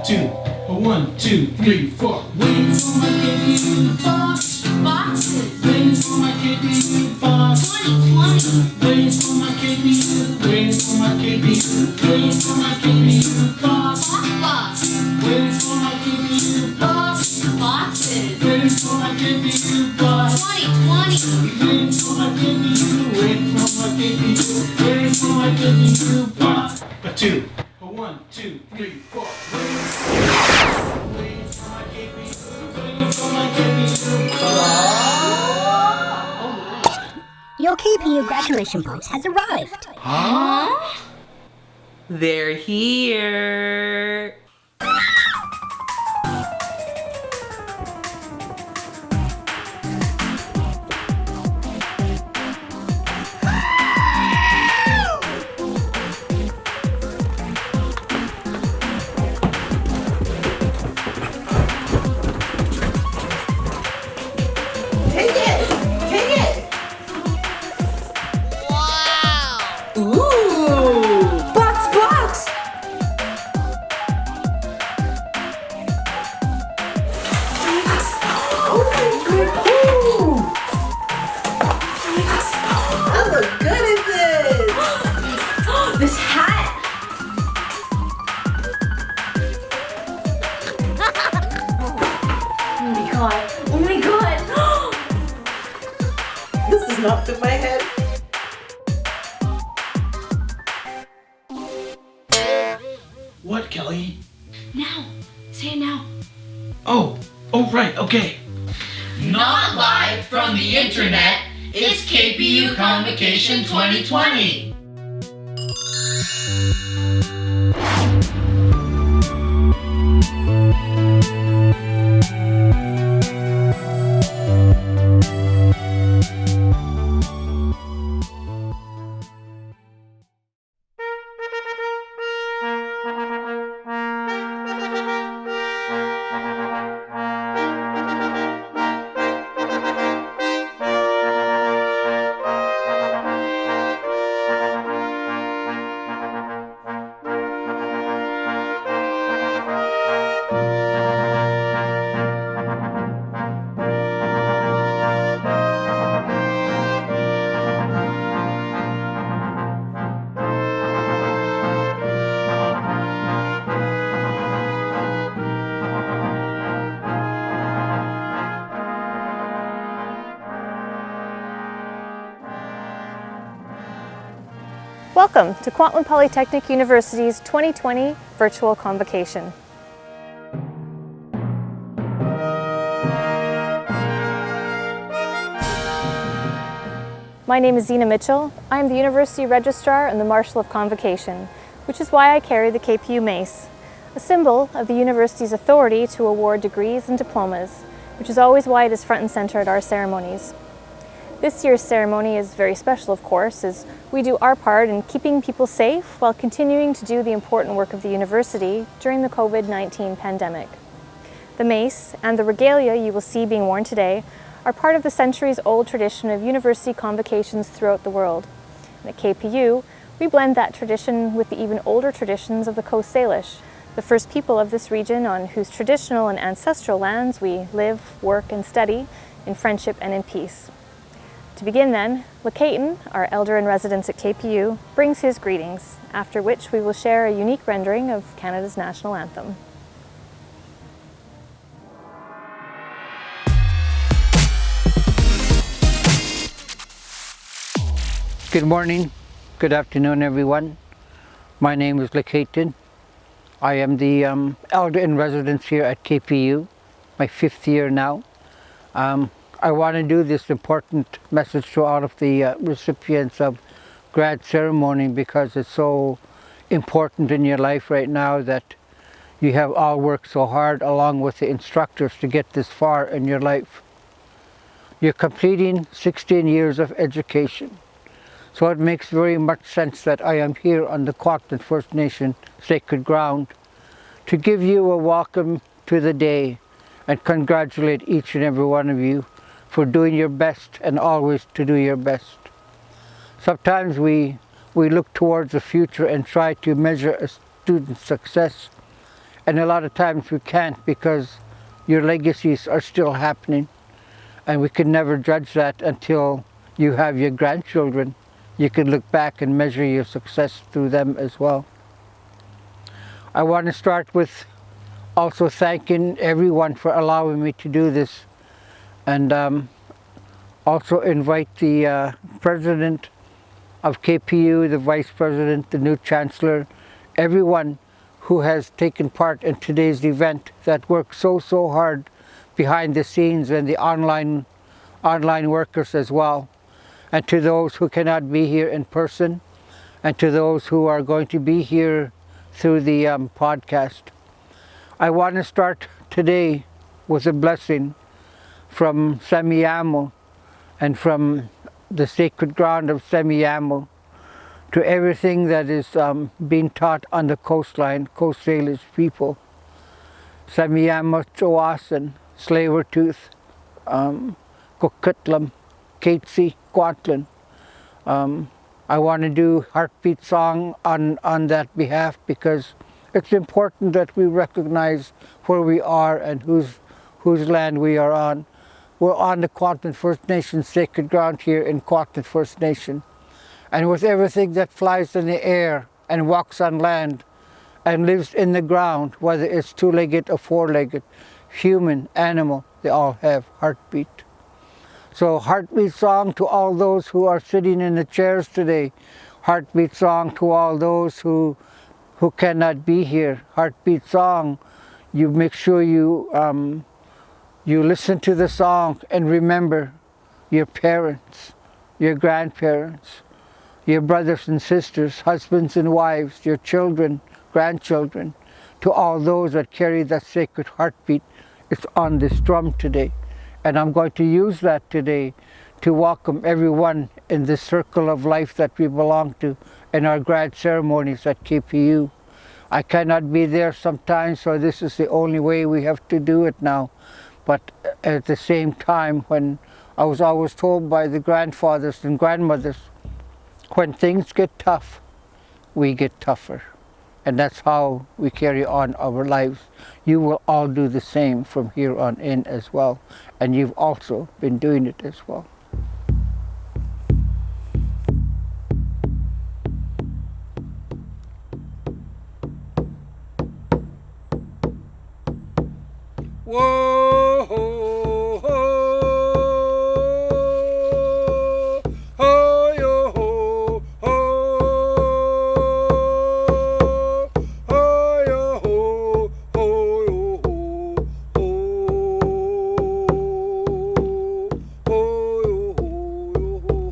two, a 1, 2, 3, 4. Waiting for my KPU box. Boxes. Waiting for my KPU box. 2020. Waiting for my KPU. Waiting for my KPU. Waiting for my KPU box. Box. Waiting for my KPU box. Boxes. Waiting for my KPU box. 2020. Waiting for my KPU. Waiting for my KPU. Waiting for my KPU box. A 2, a 1, 2, 3, 4. Waiting for my KPU. Waiting for my KPU box. Your KPU graduation box has arrived. Huh? They're here. Not to my head. What, Kelly? Now. Say it now. Oh, right, okay. Not live from the internet, it's KPU Convocation 2020. Welcome to Kwantlen Polytechnic University's 2020 Virtual Convocation. My name is Zena Mitchell. I am the University Registrar and the Marshal of Convocation, which is why I carry the KPU Mace, a symbol of the university's authority to award degrees and diplomas, which is always why it is front and center at our ceremonies. This year's ceremony is very special, of course, as we do our part in keeping people safe while continuing to do the important work of the university during the COVID-19 pandemic. The mace and the regalia you will see being worn today are part of the centuries-old tradition of university convocations throughout the world. And at KPU, we blend that tradition with the even older traditions of the Coast Salish, the first people of this region on whose traditional and ancestral lands we live, work, and study in friendship and in peace. To begin then, Lacayton, our elder in residence at KPU, brings his greetings, after which we will share a unique rendering of Canada's national anthem. Good morning, good afternoon everyone. My name is Lacayton. I am the elder in residence here at KPU, my 5th year now. I want to do this important message to all of the recipients of grad ceremony because it's so important in your life right now that you have all worked so hard along with the instructors to get this far in your life. You're completing 16 years of education. So it makes very much sense that I am here on the Kwantlen First Nation sacred ground to give you a welcome to the day and congratulate each and every one of you for doing your best and always to do your best. Sometimes we look towards the future and try to measure a student's success And a lot of times we can't because your legacies are still happening. And we can never judge that until you have your grandchildren. You can look back and measure your success through them as well. I want to start with also thanking everyone for allowing me to do this, and also invite the president of KPU, the vice president, the new chancellor, everyone who has taken part in today's event that worked so hard behind the scenes, and the online workers as well, and to those who cannot be here in person, and to those who are going to be here through the podcast. I want to start today with a blessing from Semiahmoo and from the sacred ground of Semiahmoo to everything that is being taught on the coastline, Coast Salish people. Semiahmoo Chawasan, Slavertooth, Coquitlam, Catesy, Kwantlen. I want to do heartbeat song on that behalf because it's important that we recognize where we are and whose land we are on. We're on the Kwantlen First Nation sacred ground here in Kwantlen First Nation. And with everything that flies in the air and walks on land and lives in the ground, whether it's two-legged or four-legged, human, animal, they all have heartbeat. So heartbeat song to all those who are sitting in the chairs today. Heartbeat song to all those who cannot be here. Heartbeat song, you make sure you listen to the song and remember your parents, your grandparents, your brothers and sisters, husbands and wives, your children, grandchildren, to all those that carry that sacred heartbeat. It's on this drum today. And I'm going to use that today to welcome everyone in the circle of life that we belong to in our grad ceremonies at KPU. I cannot be there sometimes, so this is the only way we have to do it now. But at the same time, when I was always told by the grandfathers and grandmothers, when things get tough, we get tougher. And that's how we carry on our lives. You will all do the same from here on in as well. And you've also been doing it as well. Whoa, ho, ho, ho, yo, ho, ho, ho, yo, ho, ho, yo, ho, ho, ho, yo, ho, ho.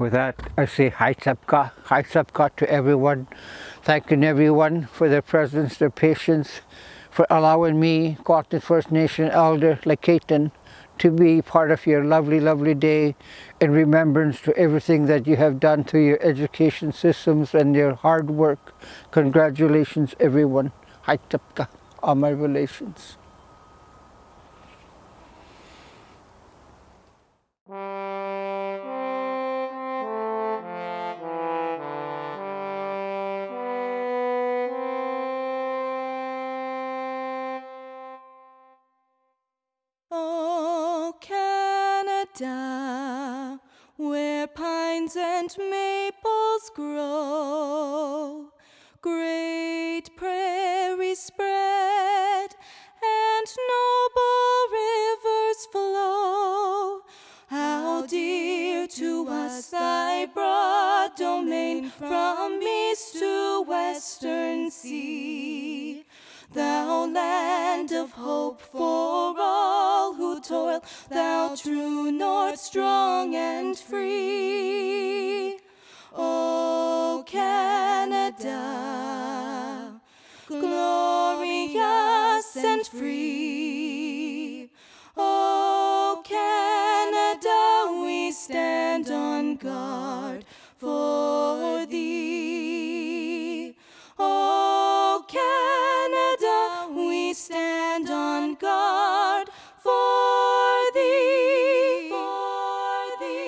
with that, I say Hai Sabka to everyone. Thanking everyone for their presence, their patience, for allowing me, Kwantlen First Nation Elder Lekaitan, to be part of your lovely, lovely day in remembrance to everything that you have done through your education systems and your hard work. Congratulations, everyone. Hai Sabka, all my relations. Oh, Canada, where pines and maples grow, great prairies spread, and noble rivers flow. How dear to us thy broad domain, from east to western sea. Thou land of hope for all who toil, thou true north, strong and free. O Canada, glorious and free. O Canada, we stand on guard for thee. O Canada, we stand on guard for thee. For thee.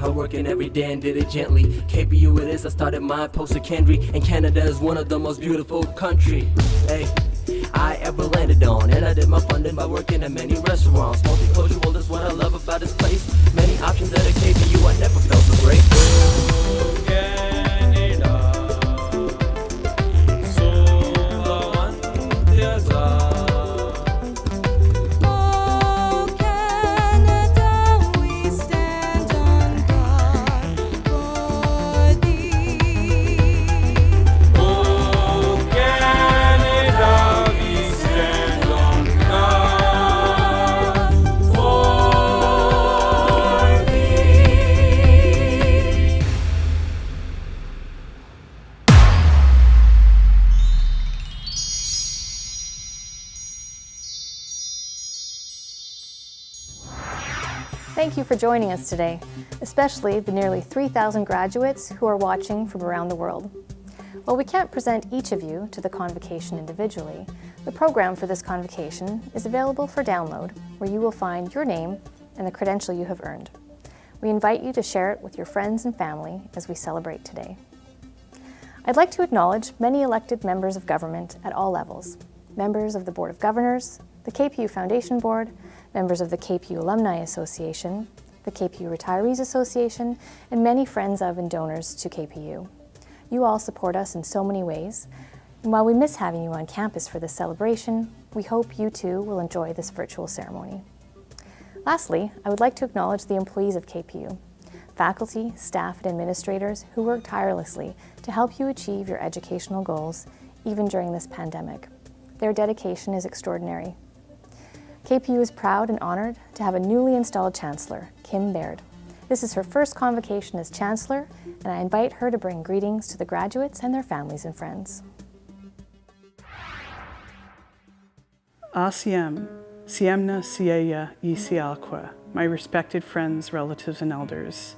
For every day and did it gently. KPU it is, I started mine post-secondary, and Canada is one of the most beautiful country, hey, I ever landed on. And I did my funding by working at many restaurants. Multicultural, that's what I love about this place. Many options at a KPU, I never felt so great. Thank you for joining us today, especially the nearly 3,000 graduates who are watching from around the world. While we can't present each of you to the convocation individually, the program for this convocation is available for download, where you will find your name and the credential you have earned. We invite you to share it with your friends and family as we celebrate today. I'd like to acknowledge many elected members of government at all levels, members of the Board of Governors, the KPU Foundation Board, members of the KPU Alumni Association, the KPU Retirees Association, and many friends of and donors to KPU. You all support us in so many ways, and while we miss having you on campus for this celebration, we hope you too will enjoy this virtual ceremony. Lastly, I would like to acknowledge the employees of KPU, faculty, staff, and administrators who work tirelessly to help you achieve your educational goals, even during this pandemic. Their dedication is extraordinary. KPU is proud and honored to have a newly installed Chancellor, Kim Baird. This is her first convocation as Chancellor, and I invite her to bring greetings to the graduates and their families and friends. Asiem, Siemna Sieya y Sialqua, my respected friends, relatives, and elders.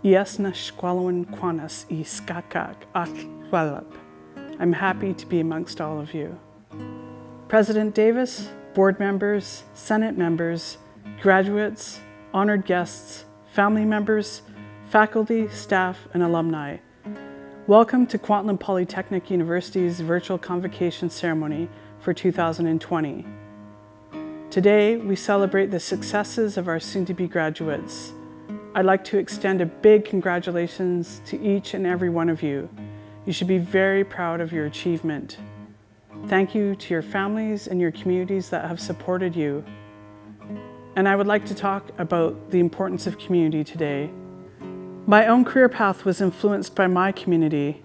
Iesna Shqualwan Quanas y Skakak Akwalap. I'm happy to be amongst all of you. President Davis, board members, Senate members, graduates, honored guests, family members, faculty, staff, and alumni. Welcome to Kwantlen Polytechnic University's virtual convocation ceremony for 2020. Today, we celebrate the successes of our soon-to-be graduates. I'd like to extend a big congratulations to each and every one of you. You should be very proud of your achievement. Thank you to your families and your communities that have supported you. And I would like to talk about the importance of community today. My own career path was influenced by my community.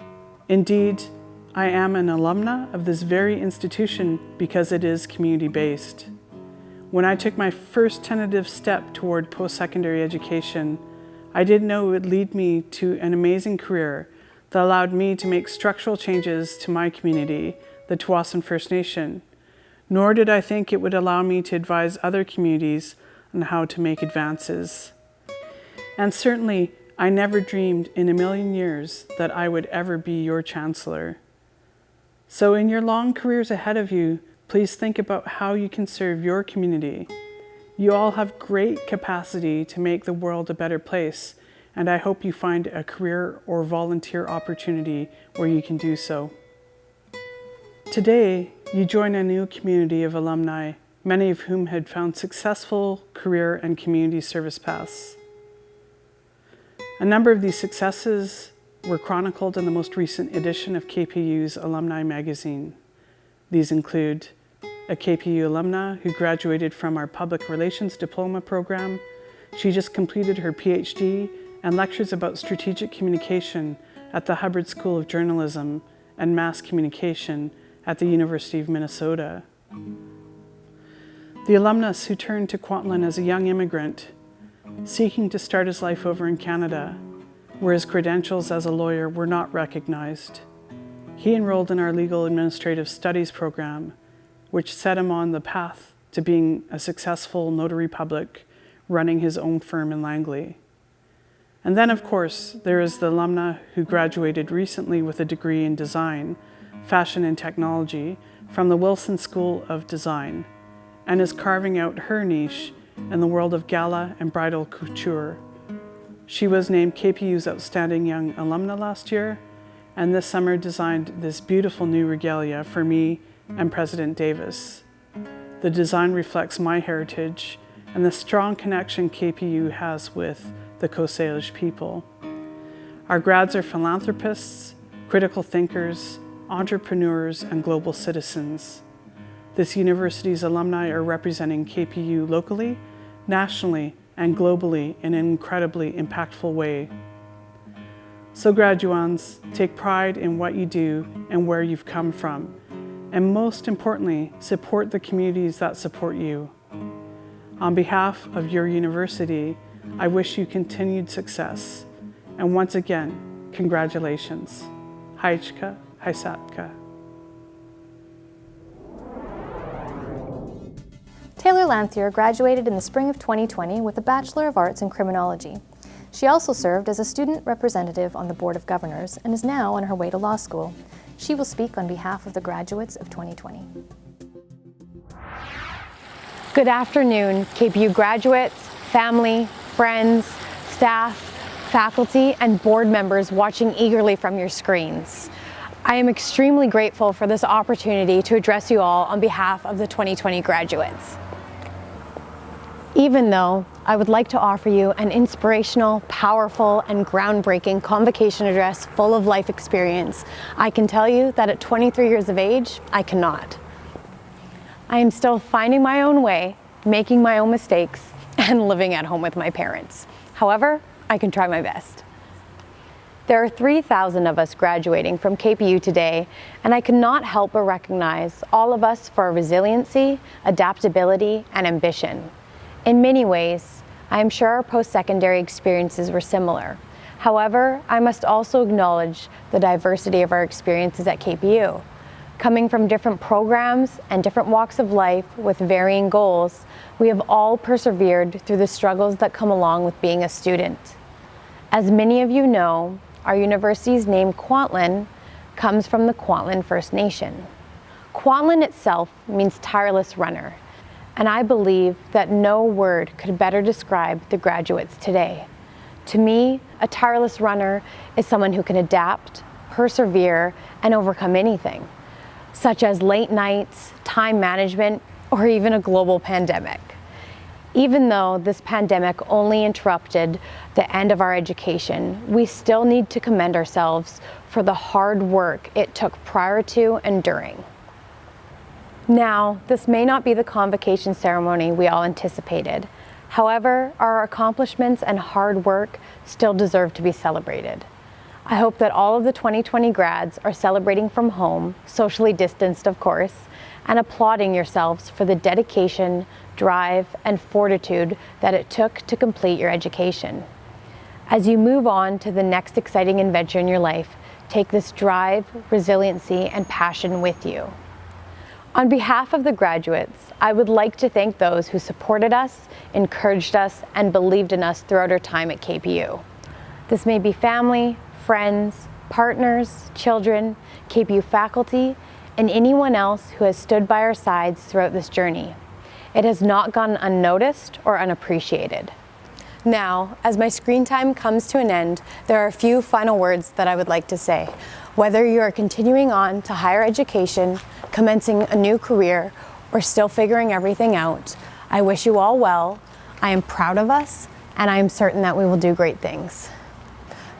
Indeed, I am an alumna of this very institution because it is community-based. When I took my first tentative step toward post-secondary education, I didn't know it would lead me to an amazing career that allowed me to make structural changes to my community, the Tsawwassen First Nation. Nor did I think it would allow me to advise other communities on how to make advances. And certainly, I never dreamed in a million years that I would ever be your Chancellor. So in your long careers ahead of you, please think about how you can serve your community. You all have great capacity to make the world a better place, and I hope you find a career or volunteer opportunity where you can do so. Today, you join a new community of alumni, many of whom had found successful career and community service paths. A number of these successes were chronicled in the most recent edition of KPU's Alumni magazine. These include a KPU alumna who graduated from our Public Relations Diploma program. She just completed her PhD and lectures about strategic communication at the Hubbard School of Journalism and Mass Communication at the University of Minnesota. The alumnus who turned to Kwantlen as a young immigrant, seeking to start his life over in Canada, where his credentials as a lawyer were not recognized. He enrolled in our Legal Administrative Studies program, which set him on the path to being a successful notary public running his own firm in Langley. And then, of course, there is the alumna who graduated recently with a degree in design, fashion and technology from the Wilson School of Design, and is carving out her niche in the world of gala and bridal couture. She was named KPU's Outstanding Young Alumna last year, and this summer designed this beautiful new regalia for me and President Davis. The design reflects my heritage and the strong connection KPU has with the Coast Salish people. Our grads are philanthropists, critical thinkers, entrepreneurs, and global citizens. This university's alumni are representing KPU locally, nationally, and globally in an incredibly impactful way. So graduands, take pride in what you do and where you've come from, and most importantly, support the communities that support you. On behalf of your university, I wish you continued success, and once again, congratulations. Haichka, Haisatka. Taylor Lanthier graduated in the spring of 2020 with a Bachelor of Arts in Criminology. She also served as a student representative on the Board of Governors and is now on her way to law school. She will speak on behalf of the graduates of 2020. Good afternoon, KPU graduates, family, friends, staff, faculty, and board members watching eagerly from your screens. I am extremely grateful for this opportunity to address you all on behalf of the 2020 graduates. Even though I would like to offer you an inspirational, powerful, and groundbreaking convocation address full of life experience, I can tell you that at 23 years of age, I cannot. I am still finding my own way, making my own mistakes, and living at home with my parents. However, I can try my best. There are 3,000 of us graduating from KPU today, and I cannot help but recognize all of us for our resiliency, adaptability, and ambition. In many ways, I am sure our post-secondary experiences were similar. However, I must also acknowledge the diversity of our experiences at KPU. Coming from different programs and different walks of life with varying goals, we have all persevered through the struggles that come along with being a student. As many of you know, our university's name Kwantlen comes from the Kwantlen First Nation. Kwantlen itself means tireless runner, and I believe that no word could better describe the graduates today. To me, a tireless runner is someone who can adapt, persevere, and overcome anything, such as late nights, time management, or even a global pandemic. Even though this pandemic only interrupted the end of our education, we still need to commend ourselves for the hard work it took prior to and during. Now, this may not be the convocation ceremony we all anticipated. However, our accomplishments and hard work still deserve to be celebrated. I hope that all of the 2020 grads are celebrating from home, socially distanced of course, and applauding yourselves for the dedication, drive, and fortitude that it took to complete your education. As you move on to the next exciting adventure in your life, take this drive, resiliency, and passion with you. On behalf of the graduates, I would like to thank those who supported us, encouraged us, and believed in us throughout our time at KPU. This may be family, friends, partners, children, KPU faculty, and anyone else who has stood by our sides throughout this journey. It has not gone unnoticed or unappreciated. Now, as my screen time comes to an end, there are a few final words that I would like to say. Whether you are continuing on to higher education, commencing a new career, or still figuring everything out, I wish you all well. I am proud of us, and I am certain that we will do great things.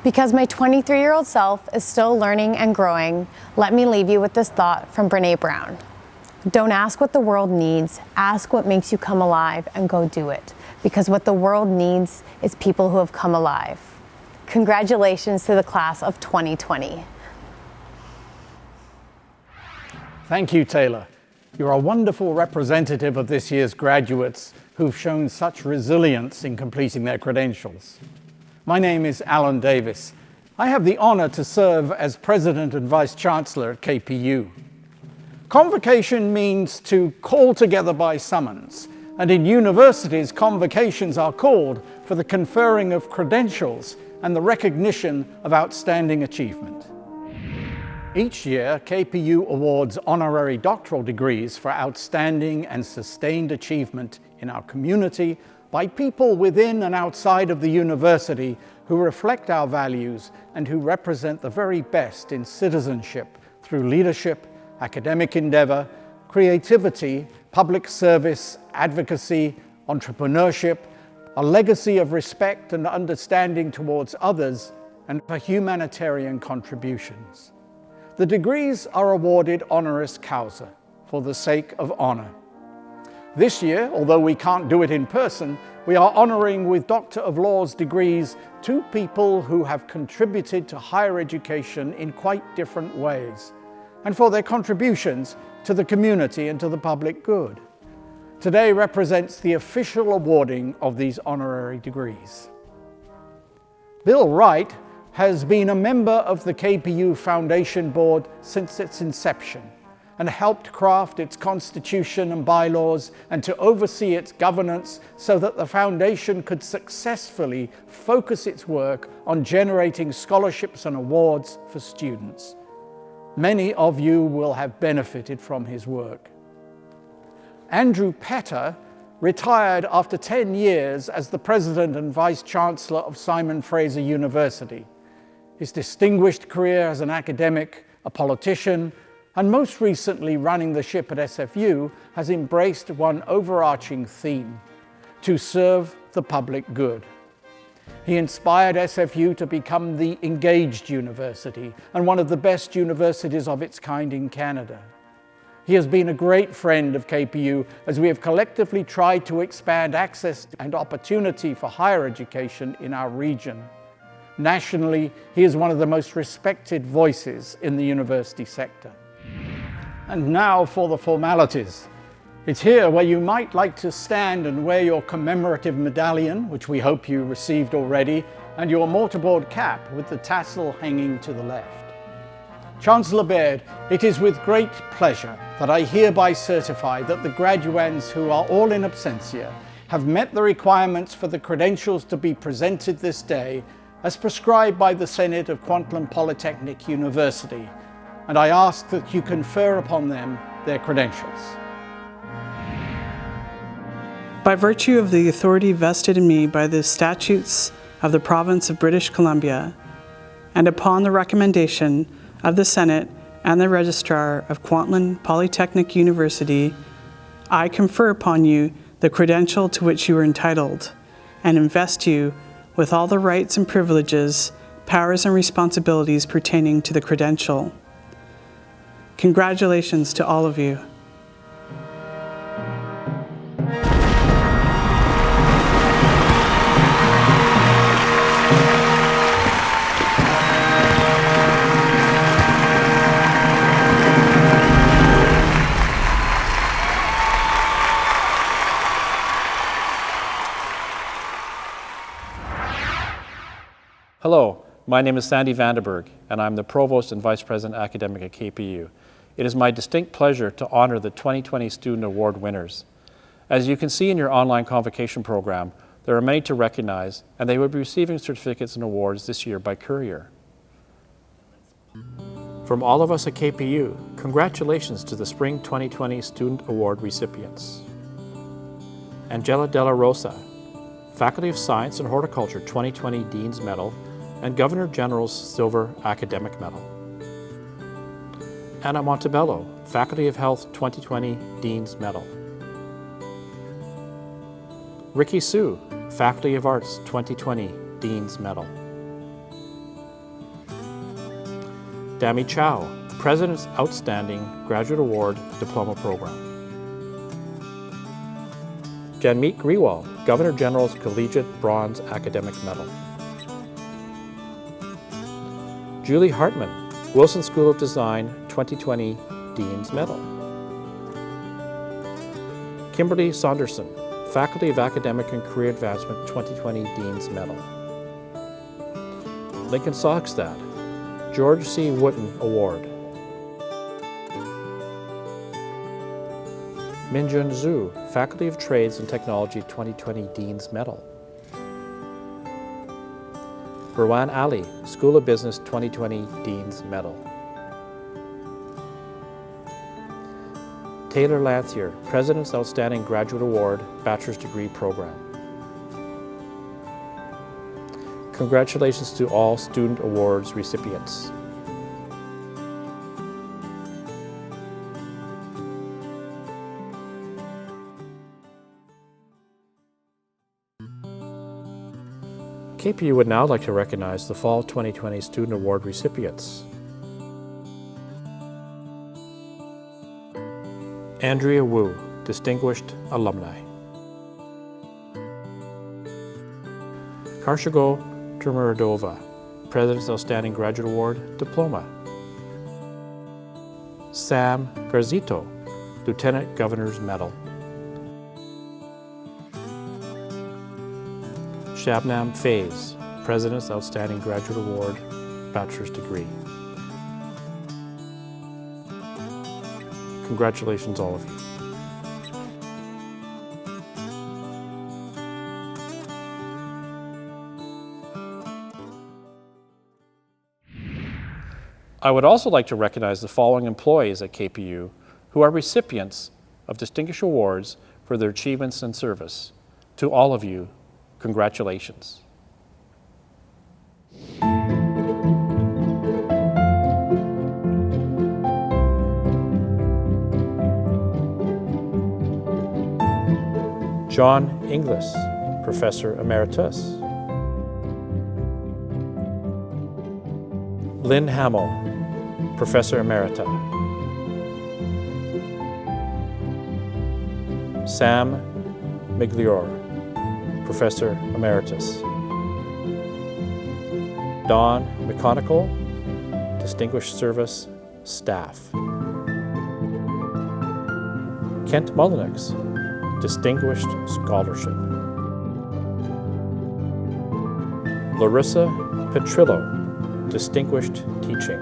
Because my 23-year-old self is still learning and growing, let me leave you with this thought from Brené Brown. Don't ask what the world needs, ask what makes you come alive and go do it. Because what the world needs is people who have come alive. Congratulations to the class of 2020. Thank you, Taylor. You're a wonderful representative of this year's graduates who've shown such resilience in completing their credentials. My name is Alan Davis. I have the honor to serve as President and Vice Chancellor at KPU. Convocation means to call together by summons, and in universities, convocations are called for the conferring of credentials and the recognition of outstanding achievement. Each year, KPU awards honorary doctoral degrees for outstanding and sustained achievement in our community by people within and outside of the university who reflect our values and who represent the very best in citizenship through leadership, academic endeavor, creativity, public service, advocacy, entrepreneurship, a legacy of respect and understanding towards others, and for humanitarian contributions. The degrees are awarded honoris causa, for the sake of honor. This year, although we can't do it in person, we are honoring with Doctor of Laws degrees two people who have contributed to higher education in quite different ways, and for their contributions to the community and to the public good. Today represents the official awarding of these honorary degrees. Bill Wright has been a member of the KPU Foundation Board since its inception and helped craft its constitution and bylaws and to oversee its governance so that the foundation could successfully focus its work on generating scholarships and awards for students. Many of you will have benefited from his work. Andrew Petter retired after 10 years as the President and Vice Chancellor of Simon Fraser University. His distinguished career as an academic, a politician, and most recently running the ship at SFU has embraced one overarching theme: to serve the public good. He inspired SFU to become the engaged university and one of the best universities of its kind in Canada. He has been a great friend of KPU as we have collectively tried to expand access and opportunity for higher education in our region. Nationally, he is one of the most respected voices in the university sector. And now for the formalities. It's here where you might like to stand and wear your commemorative medallion, which we hope you received already, and your mortarboard cap with the tassel hanging to the left. Chancellor Baird, it is with great pleasure that I hereby certify that the graduands who are all in absentia have met the requirements for the credentials to be presented this day as prescribed by the Senate of Kwantlen Polytechnic University, and I ask that you confer upon them their credentials. By virtue of the authority vested in me by the statutes of the Province of British Columbia, and upon the recommendation of the Senate and the Registrar of Kwantlen Polytechnic University, I confer upon you the credential to which you are entitled, and invest you with all the rights and privileges, powers and responsibilities pertaining to the credential. Congratulations to all of you. Hello, my name is Sandy Vanderberg, and I'm the Provost and Vice President Academic at KPU. It is my distinct pleasure to honor the 2020 Student Award winners. As you can see in your online convocation program, there are many to recognize, and they will be receiving certificates and awards this year by courier. From all of us at KPU, congratulations to the Spring 2020 Student Award recipients. Angela Dela Rosa, Faculty of Science and Horticulture 2020 Dean's Medal, and Governor General's Silver Academic Medal. Anna Montabello, Faculty of Health 2020 Dean's Medal. Ricky Sue, Faculty of Arts 2020 Dean's Medal. Dami Chow, President's Outstanding Graduate Award Diploma Program. Janmeet Grewal, Governor General's Collegiate Bronze Academic Medal. Julie Hartman, Wilson School of Design 2020 Dean's Medal. Kimberly Saunderson, Faculty of Academic and Career Advancement 2020 Dean's Medal. Lincoln Saugstad, George C. Wooten Award. Minjun Zhu, Faculty of Trades and Technology 2020 Dean's Medal. Burwan Ali, School of Business 2020 Dean's Medal. Taylor Lanthier, President's Outstanding Graduate Award, Bachelor's Degree Program. Congratulations to all Student Awards recipients. KPU would now like to recognize the Fall 2020 Student Award recipients. Andrea Wu, Distinguished Alumni. Karshigo Turmuradova, President's Outstanding Graduate Award, Diploma. Sam Garzitto, Lieutenant Governor's Medal. Shabnam Faiz, President's Outstanding Graduate Award, Bachelor's Degree. Congratulations, all of you. I would also like to recognize the following employees at KPU who are recipients of distinguished awards for their achievements and service. To all of you, congratulations. John Inglis, Professor Emeritus. Lynn Hamill, Professor Emerita. Sam Migliore, Professor Emeritus. Dawn McConicle, Distinguished Service, Staff. Kent Mullenix, Distinguished Scholarship. Larissa Petrillo, Distinguished Teaching.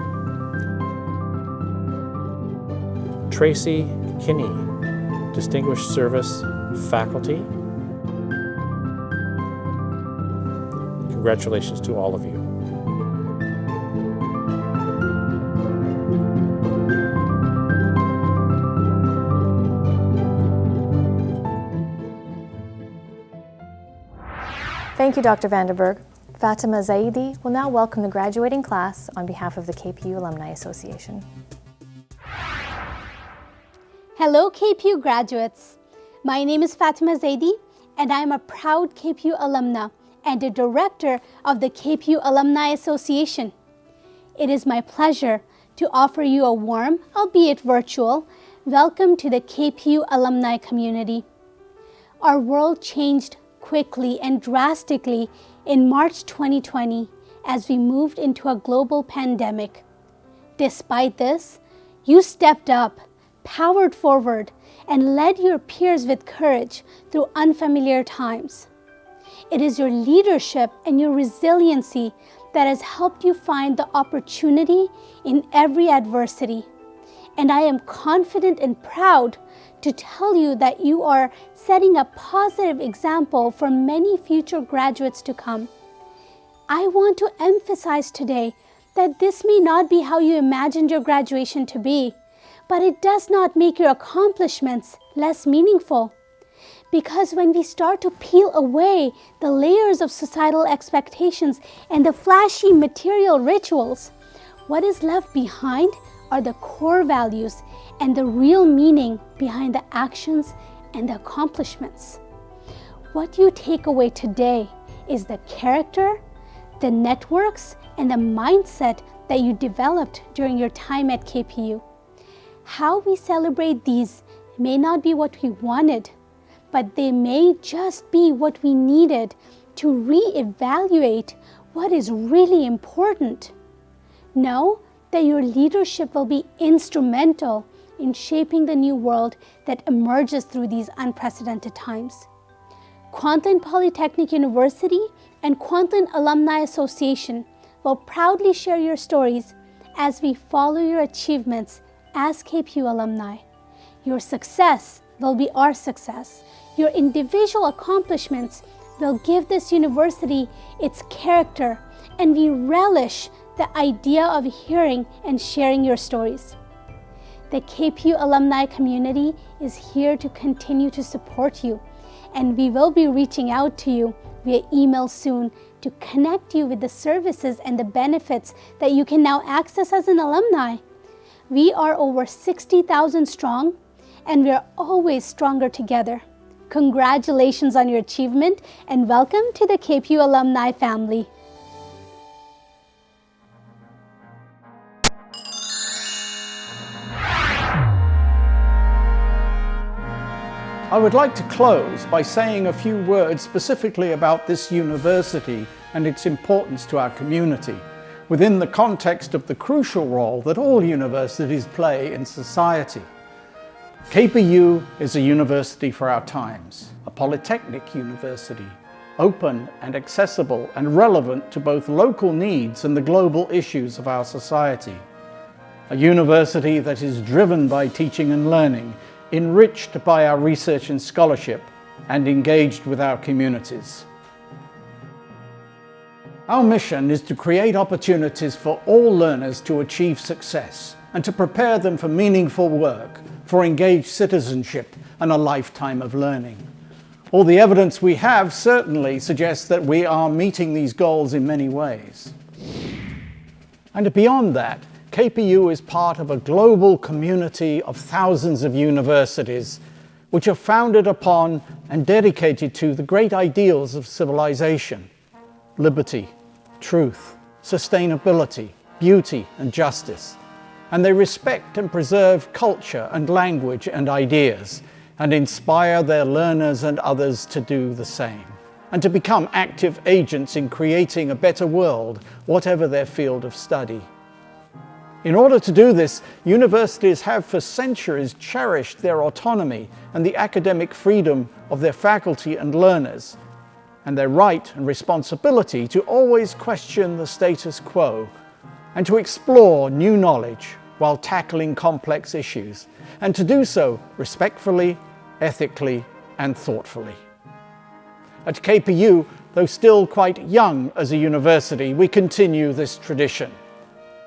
Tracy Kinney, Distinguished Service, Faculty. Congratulations to all of you. Thank you, Dr. Vanderberg. Fatima Zaidi will now welcome the graduating class on behalf of the KPU Alumni Association. Hello, KPU graduates. My name is Fatima Zaidi, and I am a proud KPU alumna and a director of the KPU Alumni Association. It is my pleasure to offer you a warm, albeit virtual, welcome to the KPU alumni community. Our world changed quickly and drastically in March 2020 as we moved into a global pandemic. Despite this, you stepped up, powered forward, and led your peers with courage through unfamiliar times. It is your leadership and your resiliency that has helped you find the opportunity in every adversity. And I am confident and proud to tell you that you are setting a positive example for many future graduates to come. I want to emphasize today that this may not be how you imagined your graduation to be, but it does not make your accomplishments less meaningful. Because when we start to peel away the layers of societal expectations and the flashy material rituals, what is left behind are the core values and the real meaning behind the actions and the accomplishments. What you take away today is the character, the networks, and the mindset that you developed during your time at KPU. How we celebrate these may not be what we wanted, but they may just be what we needed to reevaluate what is really important. Know that your leadership will be instrumental in shaping the new world that emerges through these unprecedented times. Kwantlen Polytechnic University and Kwantlen Alumni Association will proudly share your stories as we follow your achievements as KPU alumni. Your success will be our success. Your individual accomplishments will give this university its character, and we relish the idea of hearing and sharing your stories. The KPU alumni community is here to continue to support you, and we will be reaching out to you via email soon to connect you with the services and the benefits that you can now access as an alumni. We are over 60,000 strong, and we are always stronger together. Congratulations on your achievement, and welcome to the KPU alumni family. I would like to close by saying a few words specifically about this university and its importance to our community, within the context of the crucial role that all universities play in society. KPU is a university for our times, a polytechnic university, open and accessible and relevant to both local needs and the global issues of our society. A university that is driven by teaching and learning, enriched by our research and scholarship, and engaged with our communities. Our mission is to create opportunities for all learners to achieve success and to prepare them for meaningful work, for engaged citizenship and a lifetime of learning. All the evidence we have certainly suggests that we are meeting these goals in many ways. And beyond that, KPU is part of a global community of thousands of universities which are founded upon and dedicated to the great ideals of civilization: liberty, truth, sustainability, beauty, and justice. And they respect and preserve culture and language and ideas, and inspire their learners and others to do the same. and to become active agents in creating a better world, whatever their field of study. In order to do this, universities have for centuries cherished their autonomy and the academic freedom of their faculty and learners, and their right and responsibility to always question the status quo and to explore new knowledge while tackling complex issues, and to do so respectfully, ethically, and thoughtfully. At KPU, though still quite young as a university, we continue this tradition.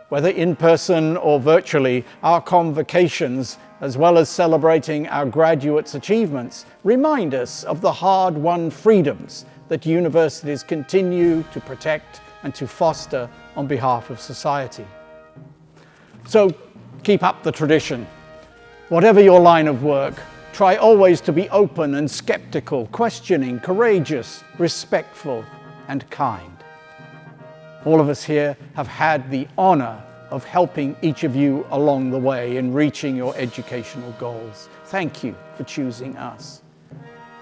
Whether in person or virtually, our convocations, as well as celebrating our graduates' achievements, remind us of the hard-won freedoms that universities continue to protect and to foster on behalf of society. So keep up the tradition. Whatever your line of work, try always to be open and skeptical, questioning, courageous, respectful, and kind. All of us here have had the honor of helping each of you along the way in reaching your educational goals. Thank you for choosing us.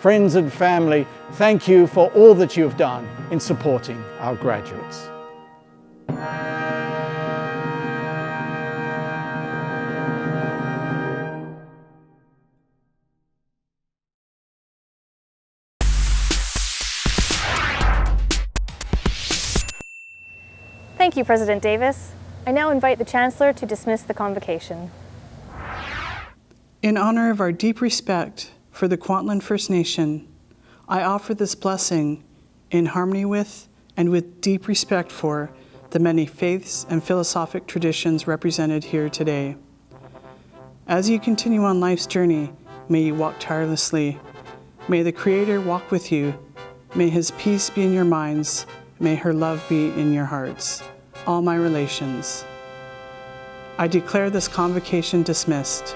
Friends and family, thank you for all that you have done in supporting our graduates. Thank you, President Davis. I now invite the Chancellor to dismiss the convocation. In honor of our deep respect for the Kwantlen First Nation, I offer this blessing in harmony with and with deep respect for the many faiths and philosophic traditions represented here today. As you continue on life's journey, may you walk tirelessly. May the Creator walk with you. May His peace be in your minds. May her love be in your hearts. All my relations. I declare this convocation dismissed.